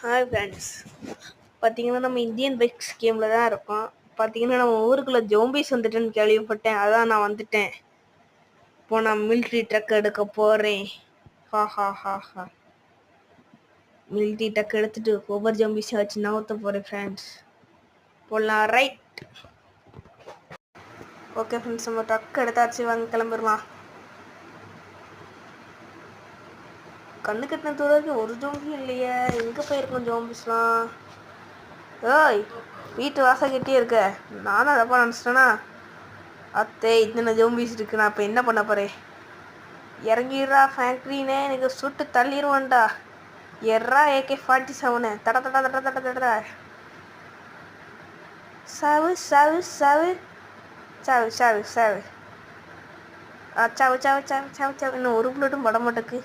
Hi friends. பார்த்தீங்கன்னா நம்ம Indian bikes கேமில் தான் இருக்கோம். பார்த்தீங்கன்னா நம்ம ஊருக்குள்ளே ஜோம்பிஸ் வந்துட்டுன்னு கேள்விப்பட்டேன். அதான் நான் வந்துட்டேன். இப்போ நான் மிலிட்ரி ட்ரக் எடுக்க போகிறேன். ஹா ஹா ஹா ஹா. மிலிட்ரி ட்ரக் எடுத்துட்டு ஒவ்வொரு ஜோம்பிஸையும் வச்சு நவுத்த போகிறேன் ஃப்ரெண்ட்ஸ். போடலாம் ரைட். ஓகே ஃப்ரெண்ட்ஸ், நம்ம ட்ரக் எடுத்தாச்சு, வாங்க கிளம்பிடலாம். கண்ணு கட்டின தூரத்துக்கு ஒரு ஜோம்பி இல்லையே, எங்கே போயிருக்கோம் ஜோம்பிஸ்லாம்? ஏய், வீட்டு வாசக்கிட்டே இருக்க, நானும் அதப்பா நினச்சிட்டேன்னா அத்தை இத்தனை ஜோம்பிஸ் இருக்கு, நான் இப்போ என்ன பண்ண போகிறேன்? இறங்கிடுறா ஃபேக்ட்ரினே, எனக்கு சுட்டு தள்ளிடுவான்டா. எர்ரா AK-47 தட தட தட தட தட. சாவு சாவு சாவு சாவு சாவு சாவு சாவு சாவு சாவு சாவு சாவு. இன்னும் ஒரு புல்லட்டும் பட மாட்டேக்கு.